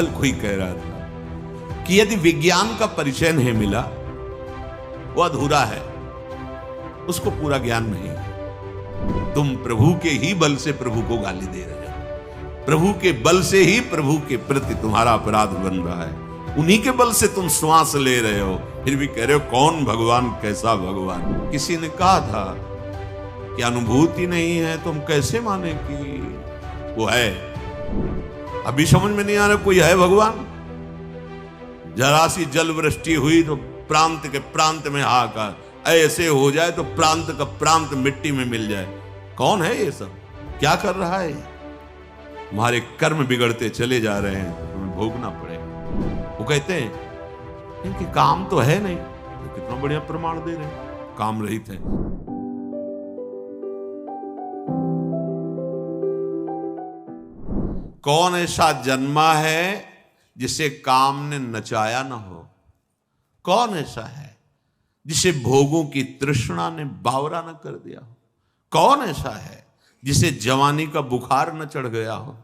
कल कोई कह रहा था कि यदि विज्ञान का परिचय नहीं मिला वो अधूरा है, उसको पूरा ज्ञान नहीं है। तुम प्रभु के ही बल से प्रभु को गाली दे रहे हो, प्रभु के बल से ही प्रभु के प्रति तुम्हारा अपराध बन रहा है, उन्हीं के बल से तुम श्वास ले रहे हो, फिर भी कह रहे हो कौन भगवान, कैसा भगवान। किसी ने कहा था कि अनुभूति नहीं है तो हम कैसे माने कि वो है। अभी समझ में नहीं आ रहा कोई है भगवान। जरा सी जल वृष्टि हुई तो प्रांत के प्रांत में हाहाकार, ऐसे हो जाए तो प्रांत का प्रांत मिट्टी में मिल जाए। कौन है ये सब, क्या कर रहा है? हमारे कर्म बिगड़ते चले जा रहे हैं, तुम्हें भोगना पड़ेगा। वो कहते हैं इनके काम तो है नहीं, तो कितना बढ़िया प्रमाण दे रहे हैं, काम रहित है। कौन ऐसा जन्मा है जिसे काम ने नचाया ना हो? कौन ऐसा है जिसे भोगों की तृष्णा ने बावरा न कर दिया हो? कौन ऐसा है जिसे जवानी का बुखार न चढ़ गया हो?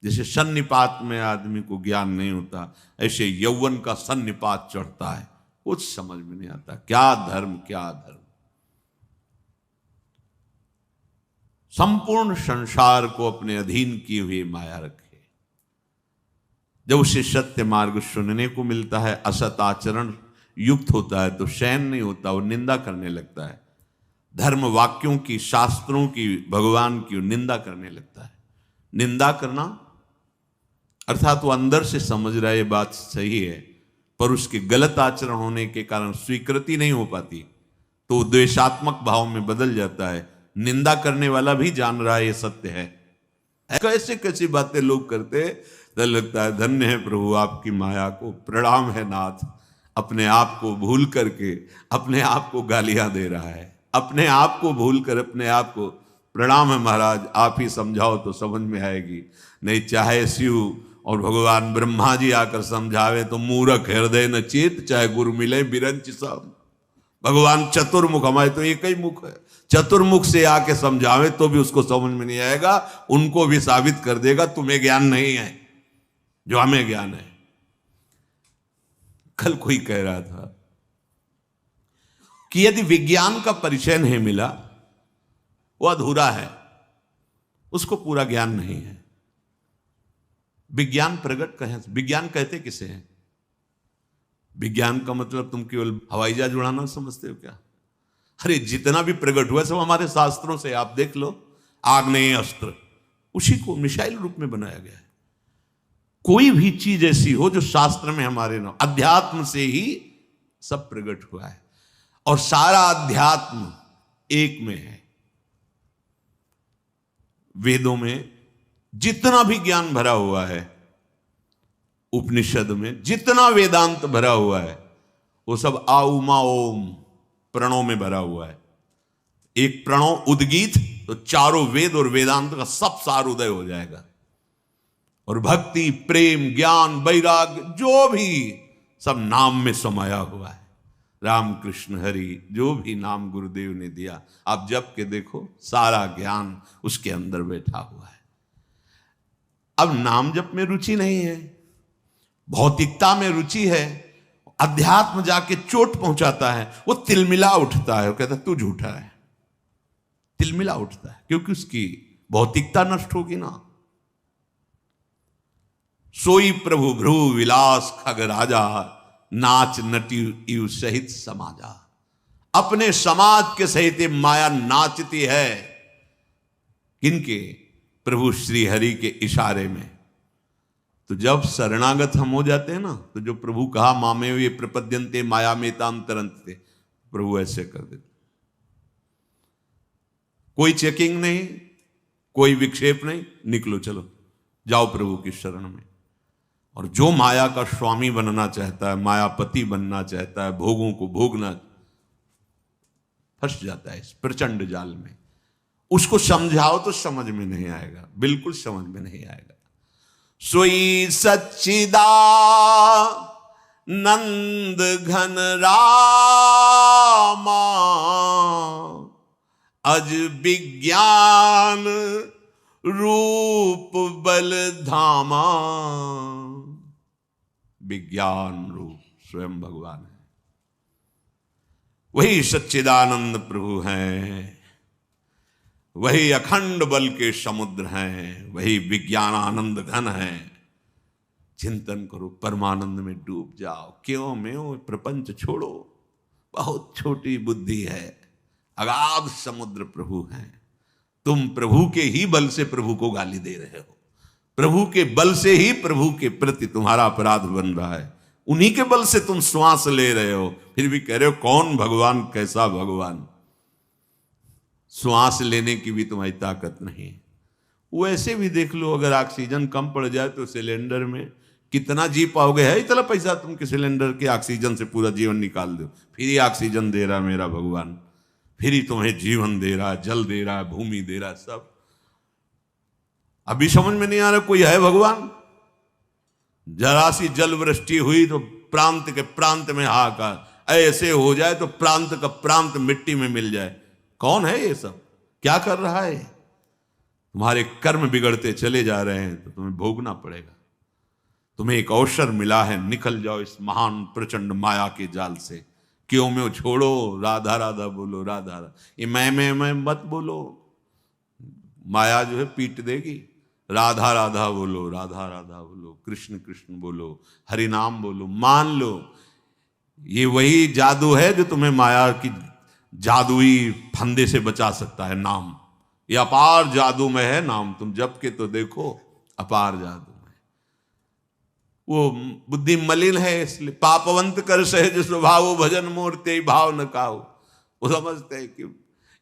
जैसे सन्निपात में आदमी को ज्ञान नहीं होता, ऐसे यौवन का सन्निपात चढ़ता है, कुछ समझ में नहीं आता। क्या धर्म, क्या धर्म। संपूर्ण संसार को अपने अधीन किए हुए माया रखे। जब उसे सत्य मार्ग सुनने को मिलता है, असत आचरण युक्त होता है तो शयन नहीं होता, वो निंदा करने लगता है। धर्म वाक्यों की, शास्त्रों की, भगवान की निंदा करने लगता है। निंदा करना अर्थात वो अंदर से समझ रहा है ये बात सही है, पर उसके गलत आचरण होने के कारण स्वीकृति नहीं हो पाती, तो द्वेषात्मक भाव में बदल जाता है। निंदा करने वाला भी जान रहा है ये सत्य है। कैसे कैसी बातें लोग करते, तो लगता है धन्य है प्रभु आपकी माया को, प्रणाम है नाथ। अपने आप को भूल करके अपने आप को गालियां दे रहा है, अपने आप को भूल कर अपने आप को, प्रणाम है महाराज, आप ही समझाओ तो समझ में आएगी, नहीं चाहे शिव और भगवान ब्रह्मा जी आकर समझावे तो मूर्ख हृदय न चेत, चाहे गुरु मिले बिरंच सब। भगवान चतुर्मुख, हमारे तो एक ही मुख है, चतुर्मुख से आके समझावे तो भी उसको समझ में नहीं आएगा, उनको भी साबित कर देगा तुम्हें ज्ञान नहीं है जो हमें ज्ञान है। कल कोई कह रहा था कि यदि विज्ञान का परिचय नहीं मिला वो अधूरा है, उसको पूरा ज्ञान नहीं है। विज्ञान प्रकट कहें, विज्ञान कहते किसे हैं? विज्ञान का मतलब तुम केवल हवाई जहाज उड़ाना समझते हो क्या? अरे जितना भी प्रकट हुआ सब हमारे शास्त्रों से, आप देख लो, आग्नेय अस्त्र उसी को मिसाइल रूप में बनाया गया है। कोई भी चीज ऐसी हो जो शास्त्र में हमारे ना, अध्यात्म से ही सब प्रकट हुआ है, और सारा अध्यात्म एक में है। वेदों में जितना भी ज्ञान भरा हुआ है, उपनिषद में जितना वेदांत भरा हुआ है, वो सब आ उमा ओम प्रणव में भरा हुआ है। एक प्रणव उद्गीत तो चारों वेद और वेदांत का सब सार उदय हो जाएगा। और भक्ति, प्रेम, ज्ञान, वैराग्य जो भी सब नाम में समाया हुआ है। राम कृष्ण हरि जो भी नाम गुरुदेव ने दिया, आप जप के देखो, सारा ज्ञान उसके अंदर बैठा हुआ है। अब नाम जप में रुचि नहीं है, भौतिकता में रुचि है, अध्यात्म जाके चोट पहुंचाता है, वो तिलमिला उठता है, वो कहता है तू झूठा है, तिलमिला उठता है, क्योंकि उसकी भौतिकता नष्ट होगी ना। सोई प्रभु भ्रू विलास खग राजा, नाच नटी यू सहित समाजा। अपने समाज के सहित माया नाचती है, किनके? प्रभु श्री हरि के इशारे में। तो जब शरणागत हम हो जाते हैं ना, तो जो प्रभु कहा मामे वे प्रपद्यन्ते माया में तांतरंते, प्रभु ऐसे कर देते, कोई चेकिंग नहीं, कोई विक्षेप नहीं, निकलो चलो जाओ प्रभु की शरण में। और जो माया का स्वामी बनना चाहता है, मायापति बनना चाहता है, भोगों को भोगना, फंस जाता है इस प्रचंड जाल में। उसको समझाओ तो समझ में नहीं आएगा, बिल्कुल समझ में नहीं आएगा। सोई सच्चिदा नंद घन रामा, अज विज्ञान रूप बल धामा। विज्ञान रूप स्वयं भगवान है। वही सच्चिदानंद प्रभु हैं, वही अखंड बल के समुद्र हैं, वही विज्ञानानंद घन हैं। चिंतन करो, परमानंद में डूब जाओ। क्यों में प्रपंच छोड़ो, बहुत छोटी बुद्धि है, अगाध समुद्र प्रभु हैं। तुम प्रभु के ही बल से प्रभु को गाली दे रहे हो, प्रभु के बल से ही प्रभु के प्रति तुम्हारा अपराध बन रहा है, उन्हीं के बल से तुम श्वास ले रहे हो, फिर भी कह रहे हो कौन भगवान, कैसा भगवान। श्वास लेने की भी तुम्हारी ताकत नहीं। वैसे भी देख लो, अगर ऑक्सीजन कम पड़ जाए तो सिलेंडर में कितना जी पाओगे? है इतना पैसा तुम कि सिलेंडर के ऑक्सीजन से पूरा जीवन निकाल दो? फिर ही ऑक्सीजन दे रहा मेरा भगवान, फिर ही तुम्हें जीवन दे रहा, जल दे रहा, भूमि दे रहा, सब। अभी समझ में नहीं आ रहा कोई है भगवान? जरा सी जल वृष्टि हुई तो प्रांत के प्रांत में हाहाकार, ऐसे हो जाए तो प्रांत का प्रांत मिट्टी में मिल जाए। कौन है ये सब? क्या कर रहा है? तुम्हारे कर्म बिगड़ते चले जा रहे हैं तो तुम्हें भोगना पड़ेगा। तुम्हें एक अवसर मिला है, निकल जाओ इस महान प्रचंड माया के जाल से। क्यों में छोड़ो, राधा राधा बोलो, राधा राधा। ये मैं मत बोलो, माया जो है पीट देगी। राधा राधा बोलो, राधा राधा बोलो, कृष्ण कृष्ण बोलो, हरि नाम बोलो, मान लो ये वही जादू है जो तुम्हें माया की जादुई फंदे से बचा सकता है। नाम ये अपार जादू में है, नाम तुम जप के तो देखो, अपार जादू में। वो बुद्धि मलिन है, इसलिए पापवंत कर सहज स्वभाव, भजन मूर्ति भाव न काओ। वो समझते हैं कि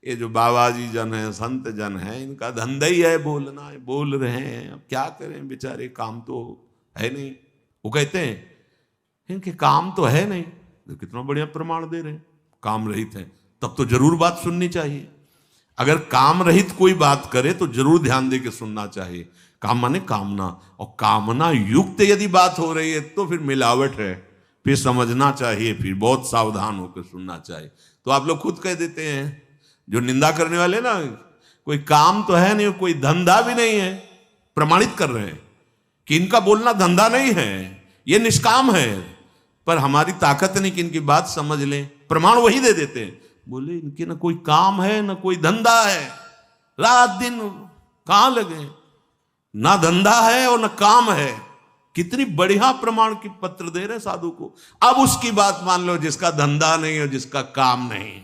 ये जो बाबा जी जन है, संत जन है, इनका धंधा ही है बोलना है, बोल रहे हैं, अब क्या करें बेचारे, काम तो है नहीं। वो कहते हैं इनके काम तो है नहीं, तो कितना बढ़िया प्रमाण दे रहे हैं, काम रहित है, तब तो जरूर बात सुननी चाहिए। अगर काम रहित कोई बात करे तो जरूर ध्यान दे के सुनना चाहिए। काम माने कामना, और कामना युक्त यदि बात हो रही है तो फिर मिलावट है, फिर समझना चाहिए, फिर बहुत सावधान होकर सुनना चाहिए। तो आप लोग खुद कह देते हैं, जो निंदा करने वाले ना, कोई काम तो है नहीं, कोई धंधा भी नहीं है, प्रमाणित कर रहे हैं कि इनका बोलना धंधा नहीं है, ये निष्काम है, पर हमारी ताकत नहीं कि इनकी बात समझ लें। प्रमाण वही दे देते हैं, बोले इनके ना कोई काम है ना कोई धंधा है, रात दिन कहां लगे, ना धंधा है और ना काम है। कितनी बढ़िया प्रमाण की पत्र दे रहे साधु को। अब उसकी बात मान लो जिसका धंधा नहीं हो, जिसका काम नहीं,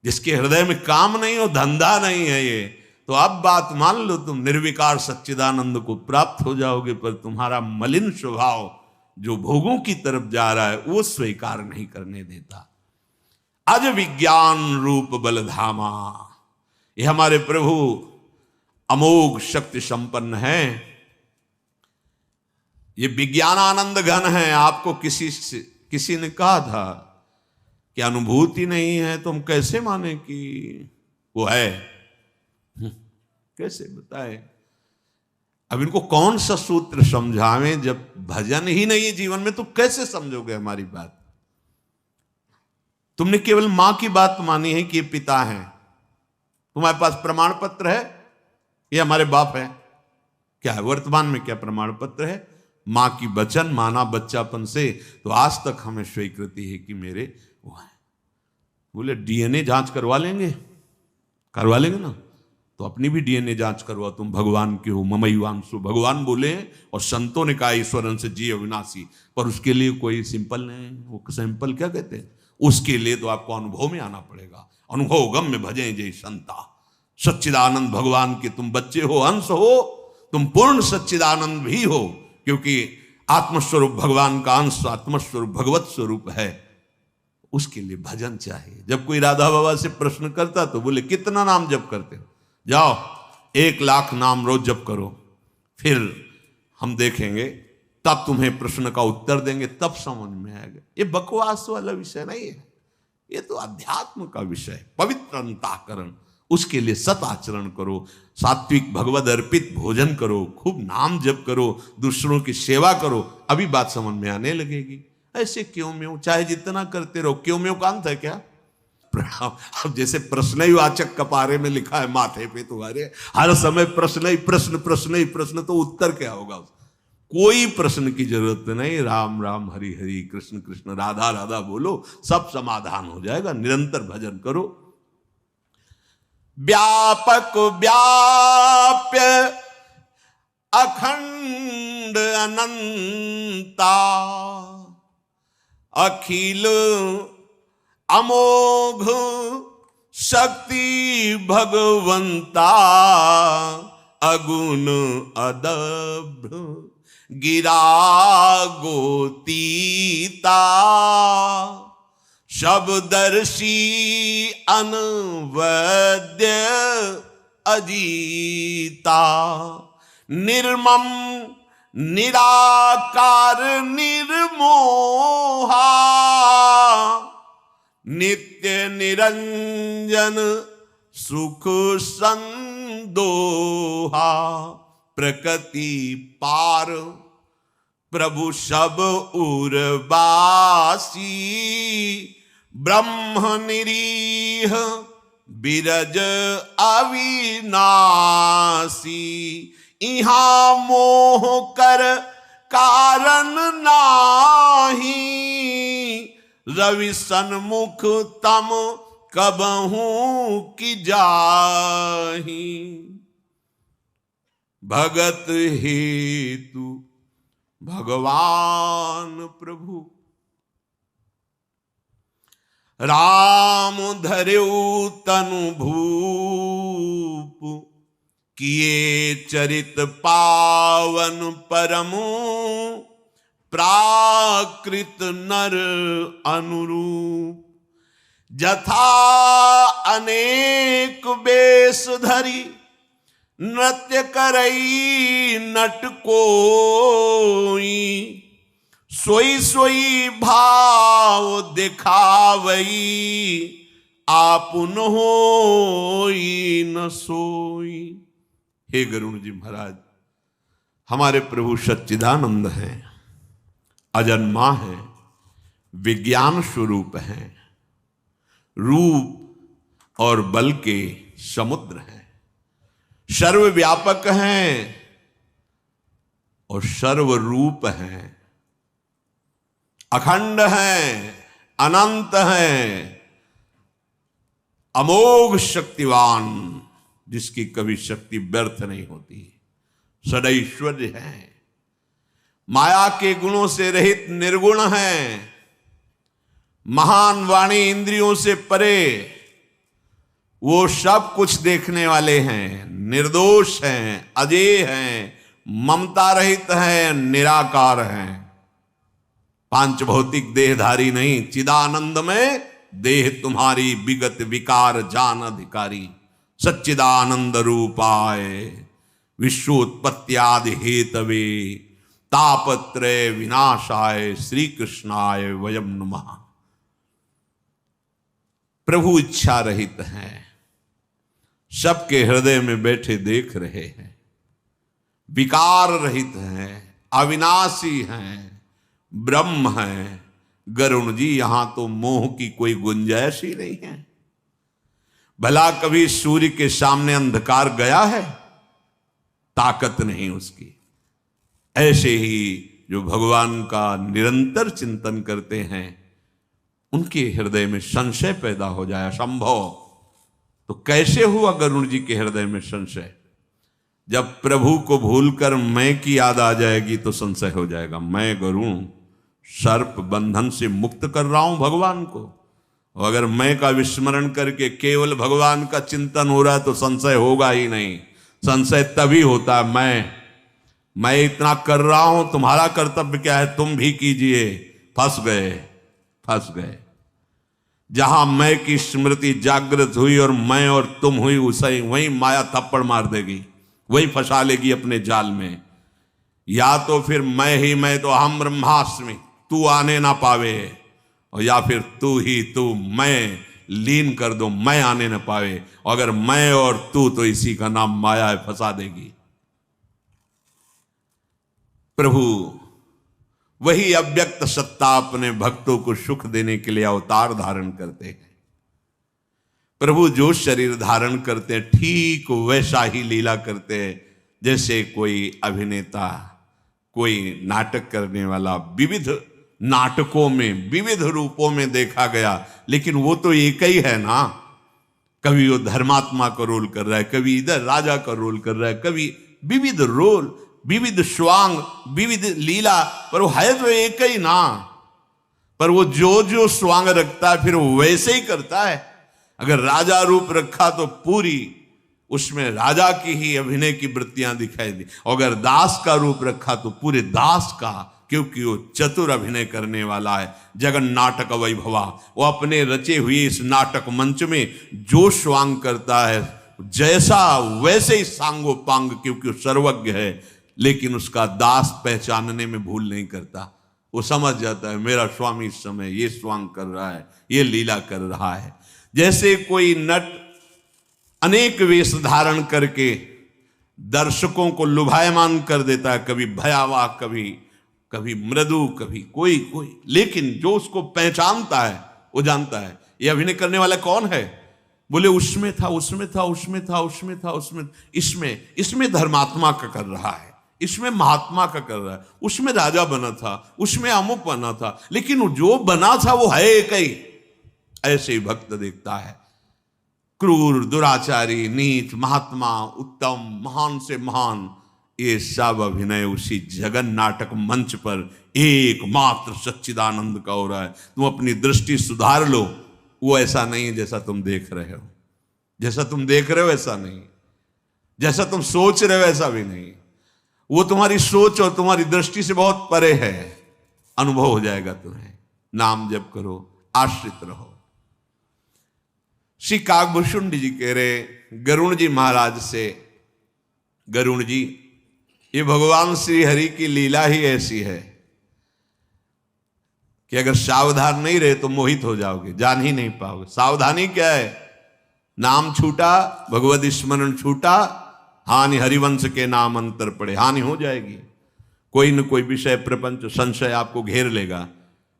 जिसके हृदय में काम नहीं हो, धंधा नहीं है ये, तो अब बात मान लो तुम निर्विकार सच्चिदानंद को प्राप्त हो जाओगे, पर तुम्हारा मलिन स्वभाव जो भोगों की तरफ जा रहा है वो स्वीकार नहीं करने देता। अज विज्ञान रूप बलधामा, ये हमारे प्रभु अमोघ शक्ति संपन्न है, ये विज्ञानानंद घन है। आपको किसी ने कहा था कि अनुभूति नहीं है, तो हम कैसे माने कि वो है? कैसे बताए? अब इनको कौन सा सूत्र समझावें, जब भजन ही नहीं है जीवन में तो कैसे समझोगे हमारी बात? तुमने केवल मां की बात मानी है कि ये पिता हैं, तुम्हारे पास प्रमाण पत्र है ये हमारे बाप है? क्या है वर्तमान में? क्या प्रमाण पत्र है? मां की वचन माना बच्चापन से, तो आज तक हमें स्वीकृति है कि मेरे वो है। बोले डीएनए जांच करवा लेंगे ना, तो अपनी भी डीएनए जांच करवा, तुम भगवान के हो, ममैवांशु भगवान बोले, और संतों ने कहा ईश्वरन से जी अविनाशी, पर उसके लिए कोई सिंपल नहीं, वो सिंपल क्या कहते हैं, उसके लिए तो आपको अनुभव में आना पड़ेगा। अनुभव गम में भजे जय संता, सच्चिदानंद भगवान के तुम बच्चे हो, अंश हो, तुम पूर्ण सच्चिदानंद भी हो, क्योंकि आत्मस्वरूप भगवान का अंश, आत्मस्वरूप भगवत स्वरूप है। उसके लिए भजन चाहिए। जब कोई राधा बाबा से प्रश्न करता तो बोले कितना नाम जप करते हो? जाओ 1,00,000 नाम रोज जप करो, फिर हम देखेंगे, तब तुम्हें प्रश्न का उत्तर देंगे, तब समझ में आएगा। ये बकवास वाला विषय नहीं है, ये तो अध्यात्म का विषय, पवित्र अंतःकरण। उसके लिए सत आचरण करो, सात्विक भगवद अर्पित भोजन करो, खूब नाम जप करो, दूसरों की सेवा करो, अभी बात समझ में आने लगेगी। ऐसे क्यों में चाहे जितना करते रहो, क्यों में का अंत है क्या? अब जैसे प्रश्न ही वाचक कपारे में लिखा है माथे पे तुम्हारे, हर समय प्रश्न ही प्रश्न, प्रश्न ही प्रश्न, तो उत्तर क्या होगा? कोई प्रश्न की जरूरत नहीं, राम राम हरि हरि कृष्ण कृष्ण राधा राधा बोलो, सब समाधान हो जाएगा। निरंतर भजन करो। व्यापक व्याप्य अखंड अनंता, अखिल अमोघ शक्ति भगवंता, अगुण अदभ्र गिरा गोतीता, शब्दर्षि अनवद्य अजीता, निर्मम निराकार निर्मोहा, नित्य निरंजन सुख संदोहा, प्रकृति पार प्रभु सब उर्वासी, ब्रह्म निरीह बिरज अविनाशी, इहाँ मोह कर कारण नाही, रवि सन्मुख तम कबहू की जाही, भगत हेतु भगवान प्रभु, राम धर्यो तनु भूप, किए चरित पावन परमु, प्राकृत नर अनुरूप, जथा अनेक बेश धरी, नृत्य करई नट कोई, सोई सोई भाव दिखावई, आपुन होई न सोई। हे गरुण जी महाराज, हमारे प्रभु सच्चिदानंद हैं, अजन्मा है, विज्ञान स्वरूप हैं, रूप और बल के समुद्र हैं, सर्वव्यापक हैं और सर्वरूप हैं, अखंड हैं, अनंत हैं, अमोघ शक्तिवान, जिसकी कभी शक्ति व्यर्थ नहीं होती, सदैश्वर्य है, माया के गुणों से रहित निर्गुण है, महान वाणी इंद्रियों से परे, वो सब कुछ देखने वाले हैं, निर्दोष हैं, अजेय हैं, ममता रहित हैं, निराकार हैं, पांच भौतिक देहधारी नहीं, चिदानंद में देह तुम्हारी विगत विकार जान अधिकारी, सच्चिदानंद रूपाय विश्वोत्पत्त्यादि हेतवे तापत्रय विनाशाय श्री कृष्णाय वयम नमः। प्रभु इच्छा रहित हैं, सबके हृदय में बैठे देख रहे हैं, विकार रहित हैं, अविनाशी हैं, ब्रह्म हैं। गरुण जी, यहां तो मोह की कोई गुंजाइश ही नहीं है। भला कभी सूर्य के सामने अंधकार गया है? ताकत नहीं उसकी। ऐसे ही जो भगवान का निरंतर चिंतन करते हैं, उनके हृदय में संशय पैदा हो जाए असंभव। तो कैसे हुआ गरुड़ जी के हृदय में संशय? जब प्रभु को भूलकर मैं की याद आ जाएगी तो संशय हो जाएगा। मैं गरुड़ सर्प बंधन से मुक्त कर रहा हूं भगवान को, और अगर मैं का विस्मरण करके केवल भगवान का चिंतन हो रहा है तो संशय होगा ही नहीं। संशय तभी होता है मैं इतना कर रहा हूं, तुम्हारा कर्तव्य क्या है, तुम भी कीजिए। फंस गए। जहां मैं की स्मृति जागृत हुई और मैं और तुम हुई, उसे वही माया थप्पड़ मार देगी, वही फंसा लेगी अपने जाल में। या तो फिर मैं ही मैं, तो अहम ब्रह्मास्मि, तू आने ना पावे, और या फिर तू ही तू मैं लीन कर दो, मैं आने ना पावे। और अगर मैं और तू, तो इसी का नाम माया है, फंसा देगी। प्रभु वही अव्यक्त सत्ता अपने भक्तों को सुख देने के लिए अवतार धारण करते हैं। प्रभु जो शरीर धारण करते हैं, ठीक वैसा ही लीला करते हैं, जैसे कोई अभिनेता कोई नाटक करने वाला विविध नाटकों में विविध रूपों में देखा गया, लेकिन वो तो एक ही है ना। कभी वो धर्मात्मा का रोल कर रहा है, कभी इधर राजा का रोल कर रहा है, कभी विविध रोल, विविध स्वांग, विविध लीला, पर वो है तो एक ही ना। पर वो जो जो स्वांग रखता है फिर वो वैसे ही करता है। अगर राजा रूप रखा तो पूरी उसमें राजा की ही अभिनय की वृत्तियां दिखाई दी, और अगर दास का रूप रखा तो पूरे दास का, क्योंकि वो चतुर अभिनय करने वाला है। जगन नाटक वैभवा, वो अपने रचे हुए इस नाटक मंच में जो स्वांग करता है जैसा वैसे ही सांगो पांग, क्योंकि वो सर्वज्ञ है। लेकिन उसका दास पहचानने में भूल नहीं करता, वो समझ जाता है मेरा स्वामी इस समय ये स्वांग कर रहा है, ये लीला कर रहा है। जैसे कोई नट अनेक वेश धारण करके दर्शकों को लुभायमान कर देता है, कभी भयावह, कभी मृदु, कभी कोई, लेकिन जो उसको पहचानता है वो जानता है ये अभिनय करने वाला कौन है। बोले उसमें था, इसमें धर्मात्मा का कर रहा है, इसमें महात्मा का कर रहा है, उसमें राजा बना था, उसमें अमुक बना था, लेकिन जो बना था वो है एक ही। ऐसे ही भक्त देखता है क्रूर, दुराचारी, नीच, महात्मा, उत्तम, महान से महान, ये सब अभिनय उसी जगन नाटक मंच पर एकमात्र सच्चिदानंद का हो रहा है। तुम अपनी दृष्टि सुधार लो, वो ऐसा नहीं है जैसा तुम देख रहे हो, जैसा तुम देख रहे हो ऐसा नहीं, जैसा तुम सोच रहे हो ऐसा भी नहीं। वो तुम्हारी सोच और तुम्हारी दृष्टि से बहुत परे है। अनुभव हो जाएगा तुम्हें। नाम जप करो, आश्रित रहो। श्री काकभूषुंड जी कह रहे गरुण जी महाराज से, गरुण जी ये भगवान श्री हरि की लीला ही ऐसी है कि अगर सावधान नहीं रहे तो मोहित हो जाओगे, जान ही नहीं पाओगे। सावधानी क्या है? नाम छूटा, भगवत स्मरण छूटा, हानि हरिवंश के नाम अंतर पड़े, हानि हो जाएगी। कोई न कोई विषय, प्रपंच, संशय आपको घेर लेगा।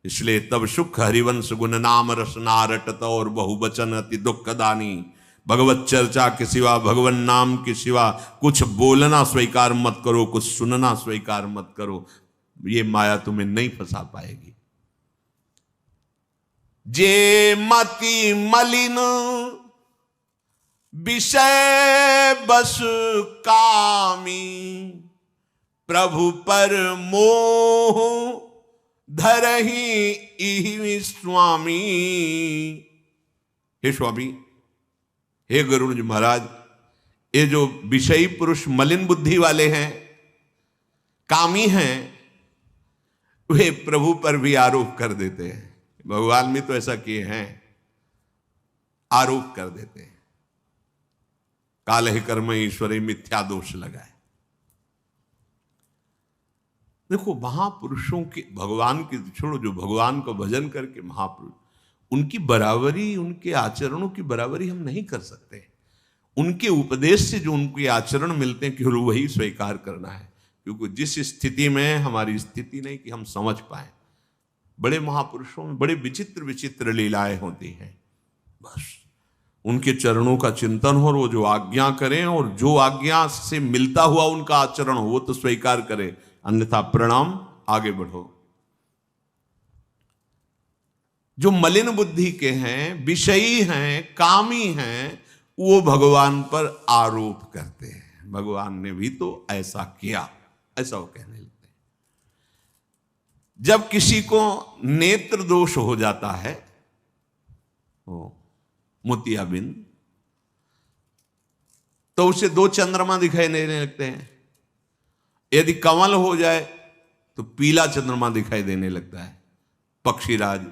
इसलिए तब सुख हरिवंश गुण नाम रसना रटत और बहुवचन अति दुखदानी। भगवत चर्चा के सिवा, भगवान नाम के सिवा कुछ बोलना स्वीकार मत करो, कुछ सुनना स्वीकार मत करो। ये माया तुम्हें नहीं फंसा पाएगी। जे मति मलिन विषय बस कामी, प्रभु पर मोह धरहि इहि स्वामी। हे स्वामी, हे गरुण जी महाराज, ये जो विषयी पुरुष मलिन बुद्धि वाले हैं, कामी हैं, वे प्रभु पर भी आरोप कर देते हैं। भगवान भी तो ऐसा किए हैं, आरोप कर देते हैं। काले कर्म ईश्वरी मिथ्या दोष लगाए। देखो महापुरुषों के, भगवान की छोड़ो, जो भगवान को भजन करके महापुरुष, उनकी बराबरी, उनके आचरणों की बराबरी हम नहीं कर सकते। उनके उपदेश से जो उनके आचरण मिलते हैं केवल वही स्वीकार करना है, क्योंकि जिस स्थिति में हमारी स्थिति नहीं कि हम समझ पाए। बड़े महापुरुषों में बड़े विचित्र विचित्र लीलाएं होती हैं। बस उनके चरणों का चिंतन हो और वो जो आज्ञा करें और जो आज्ञा से मिलता हुआ उनका आचरण हो वो तो स्वीकार करें, अन्यथा प्रणाम, आगे बढ़ो। जो मलिन बुद्धि के हैं, विषयी हैं, कामी हैं, वो भगवान पर आरोप करते हैं। भगवान ने भी तो ऐसा किया, ऐसा वो कहने लगते हैं। जब किसी को नेत्र दोष हो जाता है, मोतियाबिंद, तो उसे दो चंद्रमा दिखाई देने लगते हैं। यदि कमल हो जाए तो पीला चंद्रमा दिखाई देने लगता है। पक्षीराज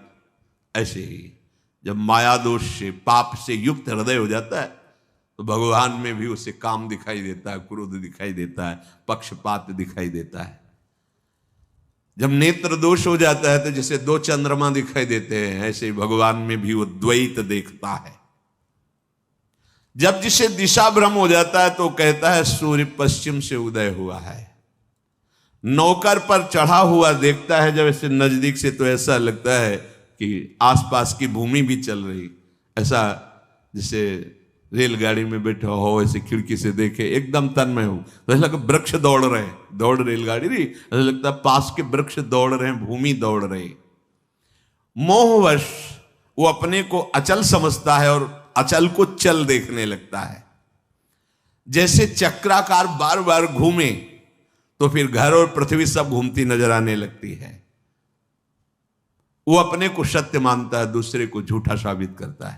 ऐसे ही जब माया दोष से, पाप से युक्त हृदय हो जाता है तो भगवान में भी उसे काम दिखाई देता है, क्रोध दिखाई देता है, पक्षपात दिखाई देता है। जब नेत्र दोष हो जाता है तो जैसे दो चंद्रमा दिखाई देते हैं, ऐसे ही भगवान में भी वो द्वैत देखता है। जब जिसे दिशा भ्रम हो जाता है तो कहता है सूर्य पश्चिम से उदय हुआ है। नौकर पर चढ़ा हुआ देखता है जब ऐसे नजदीक से, तो ऐसा लगता है कि आसपास की भूमि भी चल रही, ऐसा जैसे रेलगाड़ी में बैठा हो, ऐसे खिड़की से देखे, एकदम तन्मय हो, तो ऐसा लगता वृक्ष दौड़ रहे हैं, दौड़ रेलगाड़ी नहीं, ऐसा लगता पास के वृक्ष दौड़ रहे हैं, भूमि दौड़ रही। मोहवश वो अपने को अचल समझता है और अचल को चल देखने लगता है। जैसे चक्राकार बार बार घूमे तो फिर घर और पृथ्वी सब घूमती नजर आने लगती है। वो अपने को सत्य मानता है, दूसरे को झूठा साबित करता है।